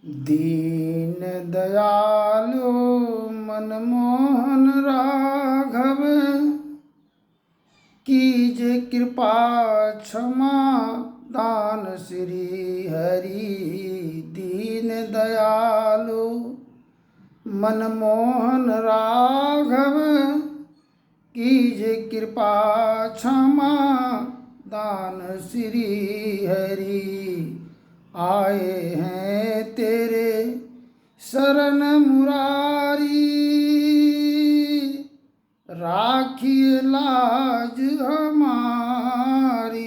दीन दयालो मनमोहन राघव, कीजे कृपा क्षमा दान श्री हरि। दीन दयालो मनमोहन राघव, कीजे कृपा क्षमा दान श्री हरि। आए हैं तेरे शरण मुरारी, राखिए लाज हमारी।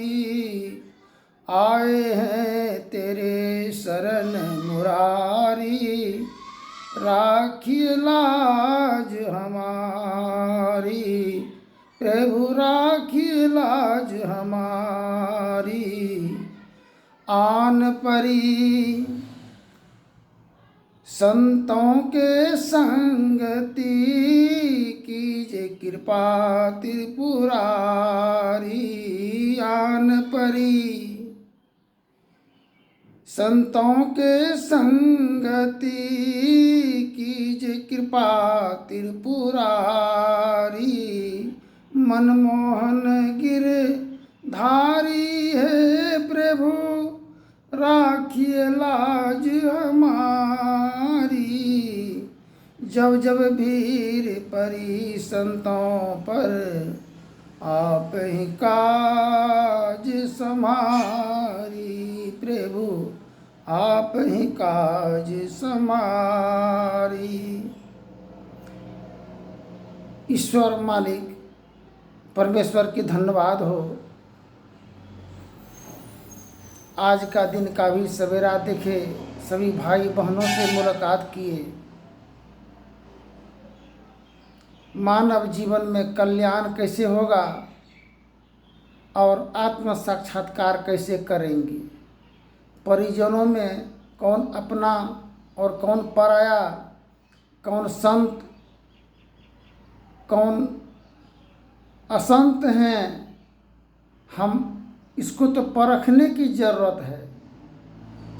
आए हैं तेरे शरण मुरारी, राखिए लाज हमारी। प्रभु राखिए लाज हमारी। आन परी संतों के संगति, कीजे कृपा त्रिपुरारी। आन परी संतों के संगति, कीजे कृपा त्रिपुरारी। मनमोहन गिर धारी है प्रभु, राखिए लाज हमारी। जब जब भीड़ परी संतों पर, आप ही काज समारी। प्रभु आप ही काज समारी। ईश्वर मालिक परमेश्वर की धन्यवाद हो। आज का दिन का भी सवेरा देखे, सभी भाई बहनों से मुलाकात किए। मानव जीवन में कल्याण कैसे होगा और आत्म साक्षात्कार कैसे करेंगे। परिजनों में कौन अपना और कौन पराया, कौन संत कौन असंत हैं, हम इसको तो परखने की ज़रूरत है।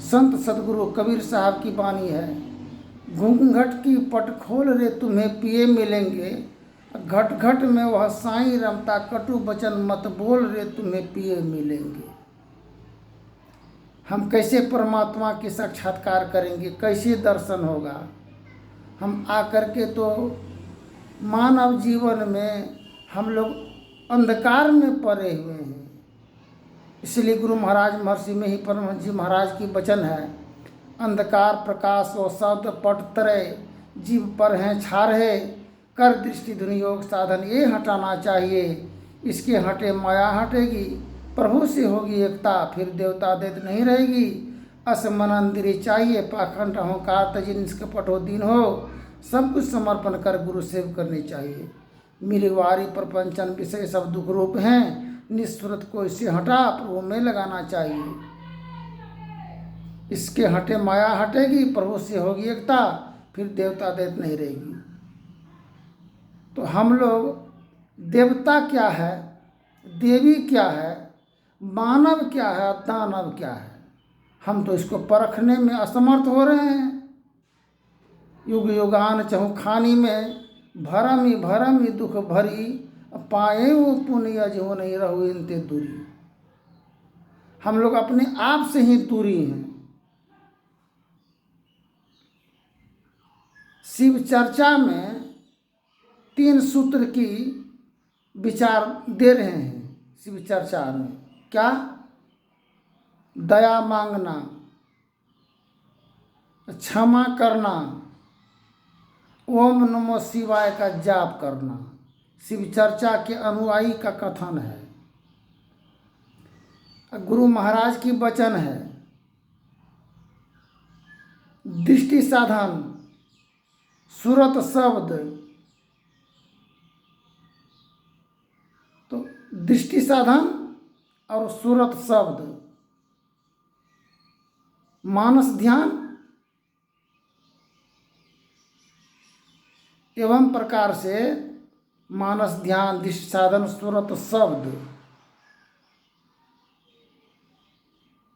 संत सदगुरु कबीर साहब की वाणी है, घूंघट की पट खोल रे तुम्हें पिए मिलेंगे, घट घट में वह साईं रमता, कटु वचन मत बोल रे तुम्हें पिए मिलेंगे। हम कैसे परमात्मा के साक्षात्कार करेंगे, कैसे दर्शन होगा। हम आकर के तो मानव जीवन में हम लोग अंधकार में पड़े हुए हैं। इसलिए गुरु महाराज महर्षि में ही परमहंस जी महाराज की वचन है, अंधकार प्रकाश व शब्द पट तरय, जीव पर हैं छारहे, कर दृष्टि धुनि योग साधन ये हटाना चाहिए। इसके हटे माया हटेगी, प्रभु से होगी एकता, फिर देवता देत नहीं रहेगी। अस मन अंदिरे चाहिए, पाखंड अहंकार तजी निष्कपट हो दीन हो, सब कुछ समर्पण कर गुरु सेव करनी चाहिए। मिलवारी प्रपंचन विषय सब दुख रूप हैं, निस्फुरत को इससे हटा प्रभु में लगाना चाहिए। इसके हटे माया हटेगी, प्रभु से होगी एकता, फिर देवता देत नहीं रहेगी। तो हम लोग देवता क्या है, देवी क्या है, मानव क्या है, दानव क्या है, हम तो इसको परखने में असमर्थ हो रहे हैं। युग युगान चहु खानी में, भरम ही दुख भरी, पाए वो पुण्य जो नहीं रहो इनते दूरी। हम लोग अपने आप से ही दूरी हैं। शिव चर्चा में 3 सूत्र की विचार दे रहे हैं। शिव चर्चा में क्या? दया मांगना, क्षमा करना, ओम नमो शिवाय का जाप करना, शिव चर्चा के अनुयायी का कथन है। गुरु महाराज की वचन है, दृष्टि साधन, सुरत शब्द। तो दृष्टि साधन और सुरत शब्द, मानस ध्यान एवं प्रकार से मानस ध्यान, दृष्टि साधन, सुरत शब्द।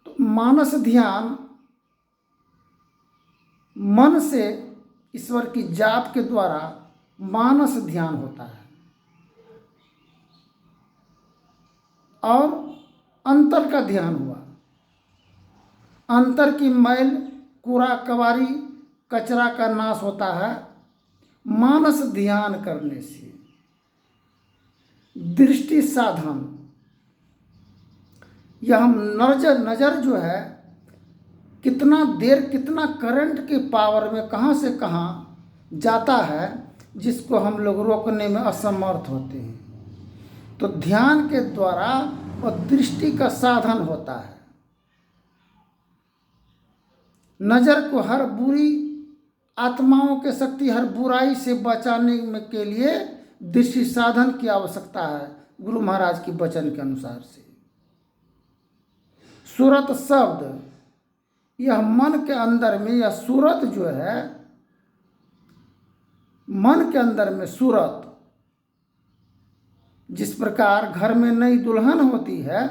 तो मानस ध्यान मन से ईश्वर की जाप के द्वारा मानस ध्यान होता है और अंतर का ध्यान हुआ। अंतर की मैल, कूड़ा कबारी, कचरा का नाश होता है मानस ध्यान करने से। दृष्टि साधन, यह हम नज़र जो है कितना देर कितना करंट की पावर में कहाँ से कहाँ जाता है, जिसको हम लोग रोकने में असमर्थ होते हैं। तो ध्यान के द्वारा वह दृष्टि का साधन होता है। नज़र को हर बुरी आत्माओं के शक्ति, हर बुराई से बचाने में के लिए दृष्टि साधन की आवश्यकता है, गुरु महाराज की वचन के अनुसार से। सूरत शब्द, यह मन के अंदर में, यह सूरत जो है मन के अंदर में सूरत, जिस प्रकार घर में नई दुल्हन होती है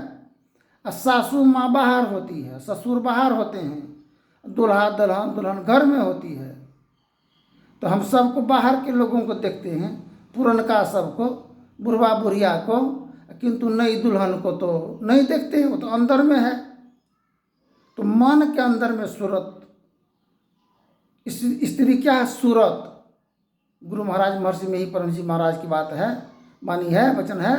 और सासू माँ बाहर होती है, ससुर बाहर होते हैं, दुल्हा दुल्हन घर में होती है। तो हम सबको बाहर के लोगों को देखते हैं, पुरनका सबको, बुढ़वा बुढ़िया को, किंतु नई दुल्हन को तो नहीं देखते हैं, वो तो अंदर में है। तो मन के अंदर में सूरत, स्त्री क्या है? सूरत। गुरु महाराज महर्षि में ही परम जी महाराज की बात है, वाणी है, वचन है।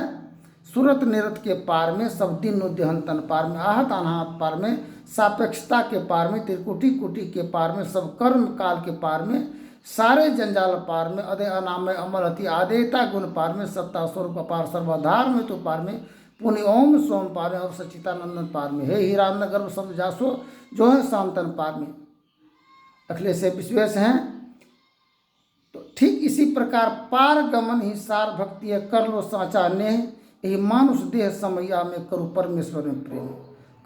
सूरत निरत के पार में, सब दिन उद्यहंतन पार में, आहत अनाहत पार में, सापेक्षता के पार में, त्रिकुटी कुटी के पार में, सब कर्म काल के पार में, सारे जंजाल पार में, अदय अनामय अमल अति आदेयता गुण पार में, सत्ता स्वरूप पार सर्वाधार में तो पार में, पुण्य ओम सोम पार में और सच्चिदानंदन पार में, हे हीरानंद गर्भ शब्द जासो जो है शांतन पार में, अखिलेश विश्वेश हैं। तो ठीक इसी प्रकार पार गमन ही सार भक्ति है, कर लो साचा नेह, यही मानुष देह समैया में करो परमेश्वर में प्रेम।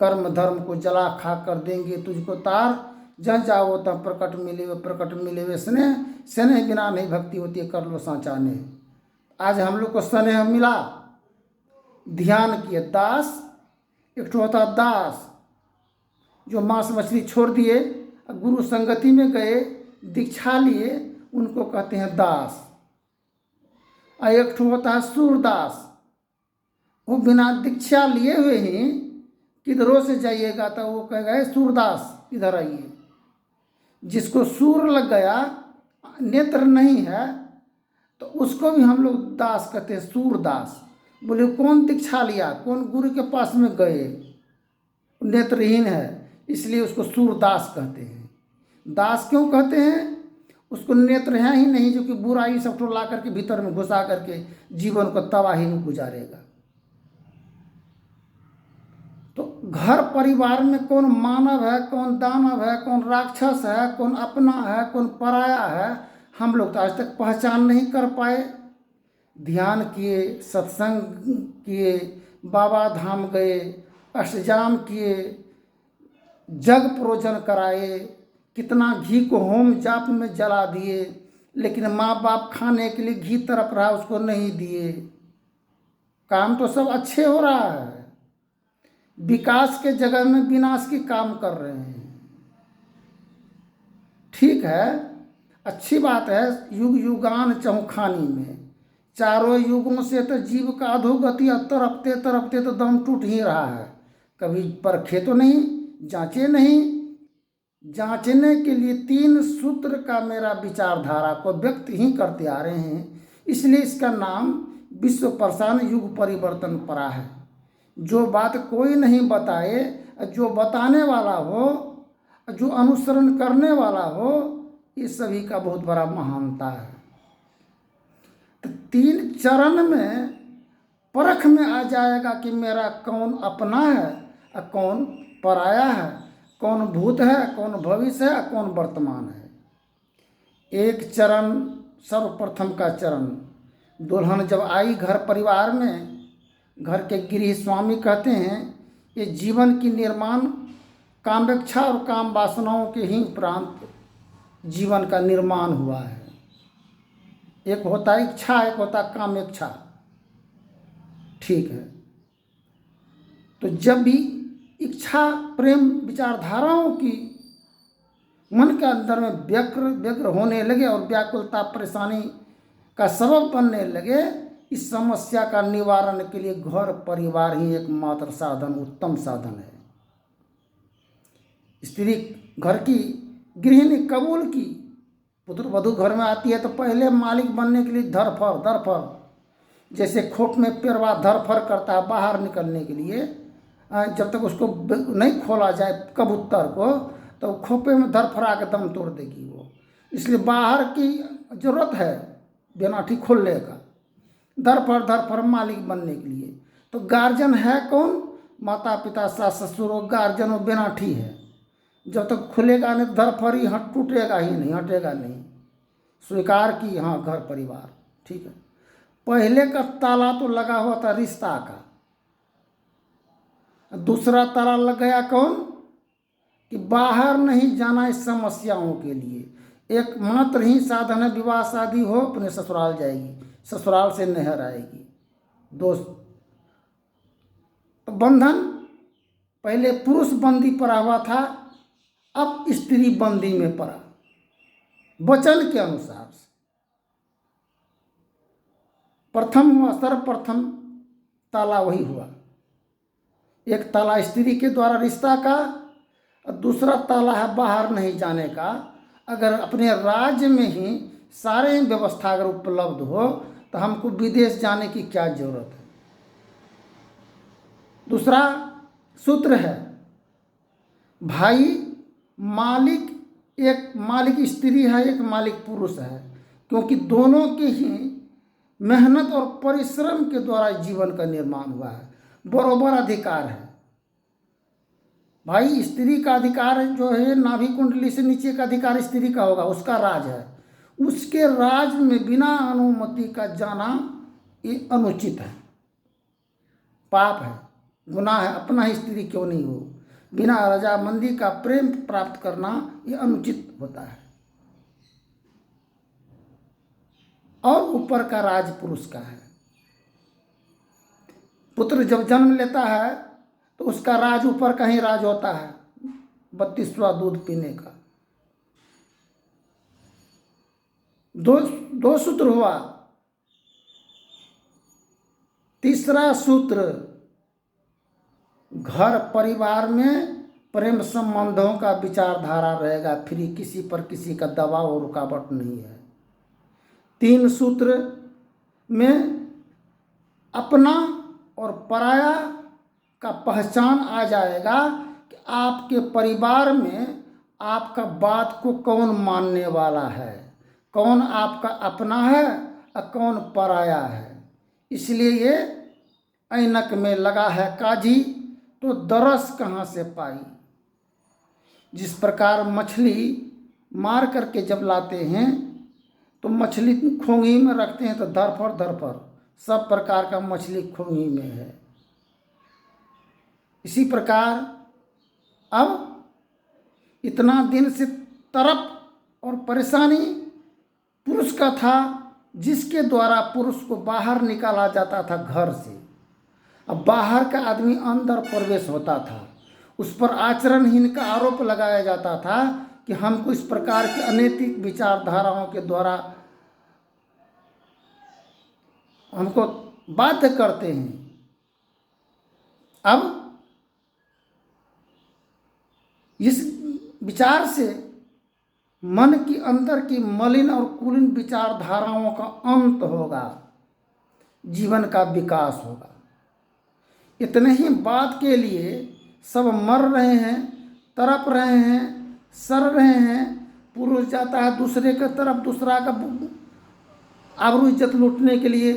कर्म धर्म को जला खा कर देंगे तुझको तार, जहाँ जाओ तब प्रकट मिले वे स्नेह, स्नेह बिना नहीं भक्ति होती है, कर लो साचा नेह। आज हम लोग को स्नेह मिला, ध्यान किए। दास, एक ठो होता दास जो मांस मछली छोड़ दिए, गुरु संगति में गए, दीक्षा लिए, उनको कहते हैं दास। और एक ठो होता है सूरदास, वो बिना दीक्षा लिए हुए ही किधरों से जाइएगा तो वो कहेगा सूरदास इधर आइए। जिसको सूर लग गया, नेत्र नहीं है, तो उसको भी हम लोग दास कहते हैं, सूरदास। बोले कौन दीक्षा लिया, कौन गुरु के पास में गए, नेत्रहीन है, इसलिए उसको सूरदास कहते हैं। दास क्यों कहते हैं? उसको नेत्र है ही नहीं, जो कि बुराई सब तो ला करके भीतर में घुसा करके जीवन को तबाही में गुजारेगा। तो घर परिवार में कौन मानव है, कौन दानव है, कौन राक्षस है, कौन अपना है, कौन पराया है, हम लोग तो आज तक पहचान नहीं कर पाए। ध्यान किए, सत्संग किए, बाबा धाम गए, अष्टजाम किए, जग प्रोजन कराए, कितना घी को होम जाप में जला दिए, लेकिन माँ बाप खाने के लिए घी तरफ रहा, उसको नहीं दिए। काम तो सब अच्छे हो रहा है, विकास के जगह में विनाश की काम कर रहे हैं। ठीक है, अच्छी बात है। युग युगान चौखानी में, चारों युगों से तो जीव का अधोगति तरपते तरपते तो दम टूट ही रहा है। कभी परखे तो नहीं, जांचे नहीं। जांचने के लिए 3 सूत्र का मेरा विचारधारा को व्यक्त ही करते आ रहे हैं, इसलिए इसका नाम विश्व प्रसारण युग परिवर्तन परा है। जो बात कोई नहीं बताए, जो बताने वाला हो, जो अनुसरण करने वाला हो, इस सभी का बहुत बड़ा महानता है। तो 3 चरण में परख में आ जाएगा कि मेरा कौन अपना है और कौन पराया है, कौन भूत है, कौन भविष्य है, कौन वर्तमान है। एक चरण, सर्वप्रथम का चरण, दुल्हन जब आई घर परिवार में, घर के गृह स्वामी कहते हैं ये जीवन की निर्माण कामेच्छा और काम वासनाओं के ही उपरांत जीवन का निर्माण हुआ है। एक होता है इच्छा, एक होता कामेच्छा। ठीक है, तो जब भी इच्छा प्रेम विचारधाराओं की मन के अंदर में व्यग्र व्यग्र होने लगे और व्याकुलता परेशानी का सबब बनने लगे, इस समस्या का निवारण के लिए घर परिवार ही एकमात्र साधन, उत्तम साधन है। स्त्री घर की गृहिणी कबूल की, पुत्र वधू घर में आती है तो पहले मालिक बनने के लिए धरफर धरफर, जैसे खोप में पेड़वा धरफर करता है बाहर निकलने के लिए, जब तक उसको नहीं खोला जाए कबूतर को, तो खोपे में धरफरा के दम तोड़ देगी वो। इसलिए बाहर की जरूरत है बेनाठी खोलने का, धरफर मालिक बनने के लिए। तो गार्जियन है कौन? माता पिता सास ससुर, गार्जियन वो बेनाठी है। जब तक खुलेगा नहीं धरफर ही टूटेगा ही नहीं, हटेगा नहीं। स्वीकार की हाँ घर परिवार ठीक है। पहले का ताला तो लगा हुआ था रिश्ता का, दूसरा ताला लग गया कौन? कि बाहर नहीं जाना इस समस्याओं के लिए। एकमात्र ही साधन है विवाह शादी हो, अपने ससुराल जाएगी, ससुराल से नहर आएगी। दोस्त तो बंधन पहले पुरुष बंदी पड़ा हुआ था, अब स्त्री बंदी में पड़ा, वचन के अनुसार से। प्रथम हुआ, सर्वप्रथम ताला वही हुआ। एक ताला स्त्री के द्वारा रिश्ता का, और दूसरा ताला है बाहर नहीं जाने का। अगर अपने राज्य में ही सारे व्यवस्था अगर उपलब्ध हो तो हमको विदेश जाने की क्या जरूरत है। दूसरा सूत्र है भाई, मालिक एक मालिक स्त्री है, एक मालिक पुरुष है, क्योंकि दोनों के ही मेहनत और परिश्रम के द्वारा जीवन का निर्माण हुआ है। बराबर अधिकार है भाई। स्त्री का अधिकार जो है नाभि कुंडली से नीचे का अधिकार स्त्री का होगा, उसका राज है। उसके राज में बिना अनुमति का जाना ये अनुचित है, पाप है, गुनाह है। अपना ही स्त्री क्यों नहीं हो, बिना रजामंदी का प्रेम प्राप्त करना ये अनुचित होता है। और ऊपर का राज पुरुष का है। पुत्र जब जन्म लेता है तो उसका राज ऊपर का ही राज होता है, 32वां दूध पीने का। दो सूत्र हुआ। तीसरा सूत्र, घर परिवार में प्रेम संबंधों का विचारधारा रहेगा, फिर किसी पर किसी का दबाव और रुकावट नहीं है। 3 सूत्र में अपना और पराया का पहचान आ जाएगा कि आपके परिवार में आपका बात को कौन मानने वाला है, कौन आपका अपना है और कौन पराया है। इसलिए ये ऐनक में लगा है काजी तो दरस कहाँ से पाई। जिस प्रकार मछली मार करके जब लाते हैं तो मछली खोंगी में रखते हैं तो धरफर सब प्रकार का मछली खोंगी में है। इसी प्रकार अब इतना दिन से तरप और परेशानी पुरुष का था, जिसके द्वारा पुरुष को बाहर निकाला जाता था घर से। अब बाहर का आदमी अंदर प्रवेश होता था, उस पर आचरणहीन का आरोप लगाया जाता था कि हमको इस प्रकार की अनैतिक विचारधाराओं के द्वारा हमको बाध्य करते हैं। अब इस विचार से मन की अंदर की मलिन और कुलीन विचारधाराओं का अंत होगा, जीवन का विकास होगा। इतने ही बात के लिए सब मर रहे हैं, तड़प रहे हैं, सड़ रहे हैं। पुरुष जाता है दूसरे के तरफ, दूसरा का आबरू इज्जत लूटने के लिए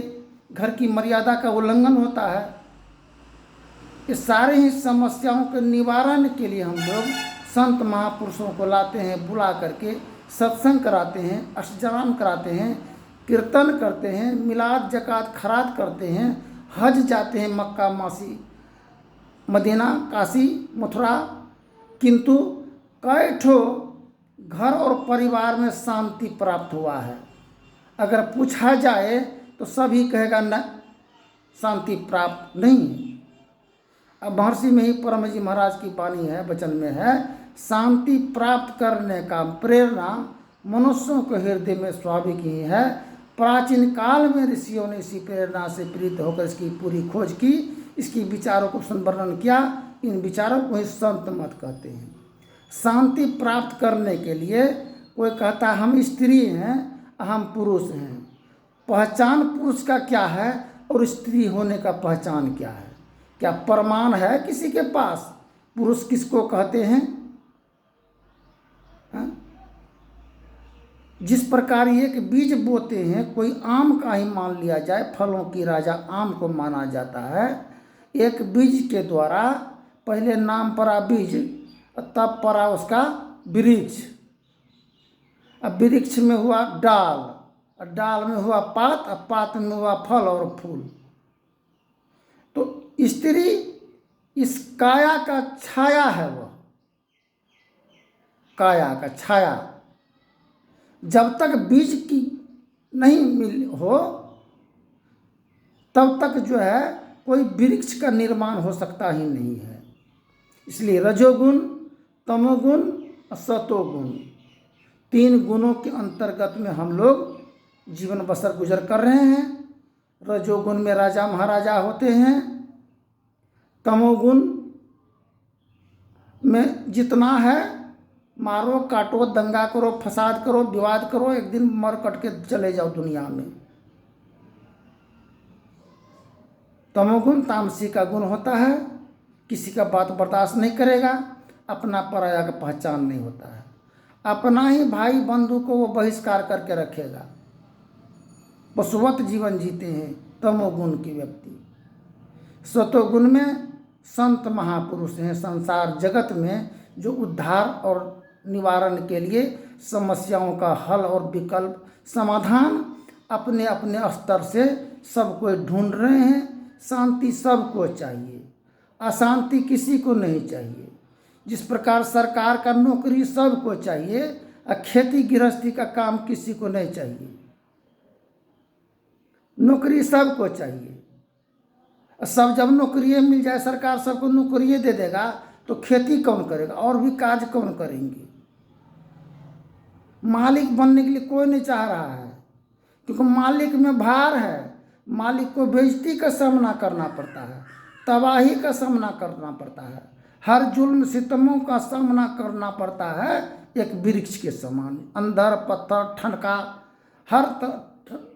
घर की मर्यादा का उल्लंघन होता है। ये सारे ही समस्याओं के निवारण के लिए हम लोग संत महापुरुषों को लाते हैं, बुला करके सत्संग कराते हैं, अष्टजाम कराते हैं, कीर्तन करते हैं, मिलाद जकात खरात करते हैं, हज जाते हैं, मक्का मासी मदीना काशी मथुरा। किंतु कई ठो घर और परिवार में शांति प्राप्त हुआ है। अगर पूछा जाए तो सभी कहेगा न, शांति प्राप्त नहीं है। अब महर्षि में ही परम जी महाराज की वाणी है, वचन में है शांति प्राप्त करने का प्रेरणा मनुष्यों के हृदय में स्वाभाविक ही है। प्राचीन काल में ऋषियों ने इसी प्रेरणा से प्रेरित होकर इसकी पूरी खोज की, इसकी विचारों को वर्णन किया। इन विचारों को ही संत मत कहते हैं। शांति प्राप्त करने के लिए कोई कहता है हम स्त्री हैं, हम पुरुष हैं। पहचान पुरुष का क्या है और स्त्री होने का पहचान क्या है? क्या प्रमाण है किसी के पास? पुरुष किसको कहते हैं? हाँ? जिस प्रकार एक बीज बोते हैं, कोई आम का ही मान लिया जाए, फलों की राजा आम को माना जाता है। एक बीज के द्वारा पहले नाम पड़ा बीज, तब पड़ा उसका वृक्ष, अब वृक्ष में हुआ डाल, और डाल में हुआ पात, और पात में हुआ फल और फूल। तो स्त्री इस काया का छाया है, वह काया का छाया। जब तक बीज की नहीं मिल हो तब तक जो है कोई वृक्ष का निर्माण हो सकता ही नहीं है। इसलिए रजोगुण, तमोगुण और सतोगुण, 3 गुणों के अंतर्गत में हम लोग जीवन बसर गुजर कर रहे हैं। रजोगुण में राजा महाराजा होते हैं, तमोगुण में जितना है मारो काटो, दंगा करो, फसाद करो, विवाद करो, एक दिन मर कट के चले जाओ दुनिया में। तमोगुण तामसी का गुण होता है, किसी का बात बर्दाश्त नहीं करेगा, अपना पराया का पहचान नहीं होता है, अपना ही भाई बंधु को वो बहिष्कार करके रखेगा। पशुवत जीवन जीते हैं तमोगुण के व्यक्ति। सतोगुण में संत महापुरुष हैं, संसार जगत में जो उद्धार और निवारण के लिए समस्याओं का हल और विकल्प समाधान अपने अपने स्तर से सब कोई ढूंढ रहे हैं। शांति सबको चाहिए, अशांति किसी को नहीं चाहिए। जिस प्रकार सरकार का नौकरी सबको चाहिए और खेती गृहस्थी का काम किसी को नहीं चाहिए। नौकरी सबको चाहिए। सब जब नौकरी मिल जाए, सरकार सबको नौकरी दे देगा, तो खेती कौन करेगा और भी कार्य कौन करेंगे? मालिक बनने के लिए कोई नहीं चाह रहा है, क्योंकि मालिक में भार है। मालिक को बेइज्जती का सामना करना पड़ता है, तबाही का सामना करना पड़ता है, हर जुल्म सितमों का सामना करना पड़ता है। एक वृक्ष के समान अंदर पत्थर ठनका, हर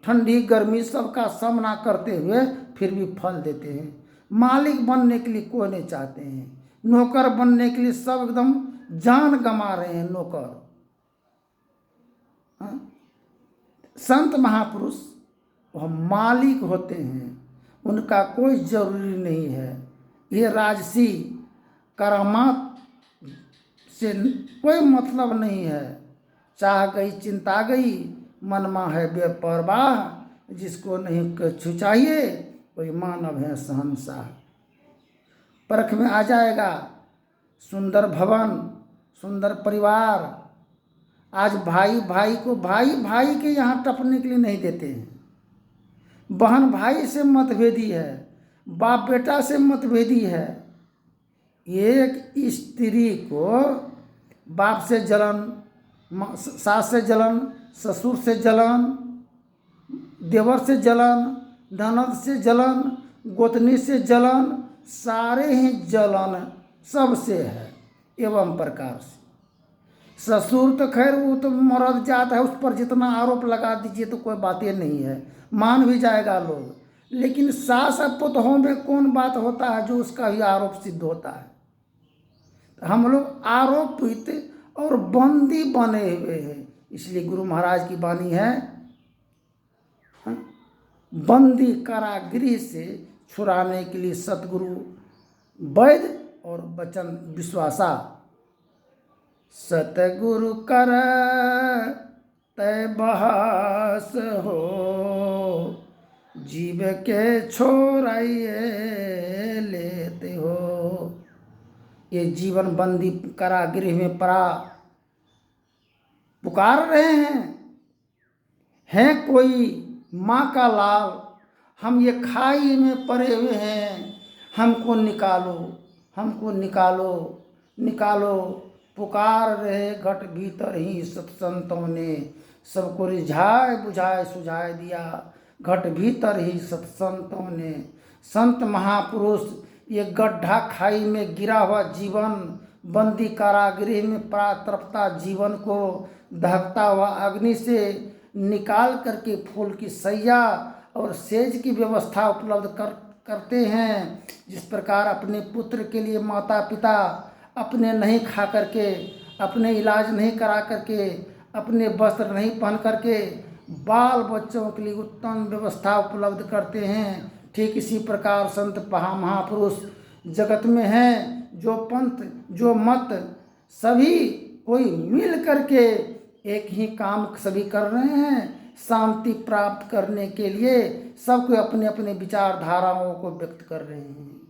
ठंडी गर्मी सबका सामना करते हुए फिर भी फल देते हैं। मालिक बनने के लिए कोई नहीं चाहते हैं, नौकर बनने के लिए सब एकदम जान गंवा रहे हैं नौकर। संत महापुरुष वह मालिक होते हैं, उनका कोई जरूरी नहीं है। ये राजसी करामात से कोई मतलब नहीं है। चाह गई चिंता गई, मनमा है बेपरवाह, जिसको नहीं कुछ चाहिए कोई मानव है सहनशाह। परख में आ जाएगा सुंदर भवन, सुंदर परिवार। आज भाई भाई को भाई के यहाँ टपने के लिए नहीं देते हैं। बहन भाई से मतभेदी है, बाप बेटा से मतभेदी है। एक स्त्री को बाप से जलन, सास से जलन, ससुर से जलन, देवर से जलन, ननद से जलन, गोतनी से जलन, सारे ही जलन सबसे है एवं प्रकार से। ससुर तो खैर वो तो मर्द जात है, उस पर जितना आरोप लगा दीजिए तो कोई बातें नहीं है, मान भी जाएगा लोग। लेकिन सास और पुतों में कौन बात होता है जो उसका भी आरोप सिद्ध होता है? हम लोग आरोपित और बंदी बने हुए हैं। इसलिए गुरु महाराज की वाणी है, बंदी कारागृह से छुड़ाने के लिए सतगुरु वैद्य और वचन विश्वासा। सतगुरु कर तय बहास हो, जीव के छोड़ाइए लेते हो। ये जीवन बंदी कारागृह में पड़ा पुकार रहे हैं कोई माँ का लाल, हम ये खाई में पड़े हुए हैं, हमको निकालो, हमको निकालो, निकालो। पुकार रहे घट भीतर ही सत्संतों ने, सबको रिझाए बुझाए सुझाए दिया घट भीतर ही सत्संतों ने। संत महापुरुष ये गड्ढा खाई में गिरा हुआ जीवन, बंदी कारागृह में तड़पता जीवन को दहकता हुआ अग्नि से निकाल करके फूल की सैया और सेज की व्यवस्था उपलब्ध करते हैं। जिस प्रकार अपने पुत्र के लिए माता पिता अपने नहीं खा करके, अपने इलाज नहीं करा करके, अपने वस्त्र नहीं पहन करके बाल बच्चों के लिए उत्तम व्यवस्था उपलब्ध करते हैं, ठीक इसी प्रकार संत महापुरुष जगत में हैं। जो पंथ जो मत सभी कोई मिल करके एक ही काम सभी कर रहे हैं, शांति प्राप्त करने के लिए सबको अपने अपने विचारधाराओं को व्यक्त कर रहे हैं।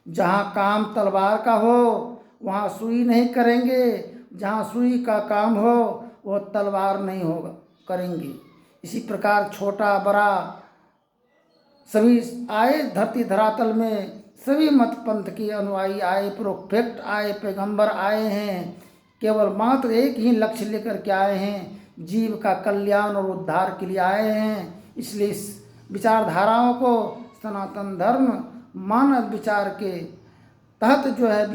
जहाँ काम तलवार का हो वहाँ सुई नहीं करेंगे, जहाँ सुई का काम हो वो तलवार नहीं होगा करेंगे। इसी प्रकार छोटा बड़ा सभी आए धरती धरातल में, सभी मत पंथ के अनुयायी आए, प्रोफेट आए, पैगंबर आए हैं, केवल मात्र एक ही लक्ष्य लेकर के आए हैं, जीव का कल्याण और उद्धार के लिए आए हैं। इसलिए इस विचारधाराओं को सनातन धर्म मानव विचार के तहत जो है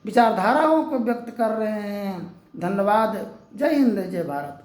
विचारधाराओं को व्यक्त कर रहे हैं। धन्यवाद। जय हिंद जय भारत।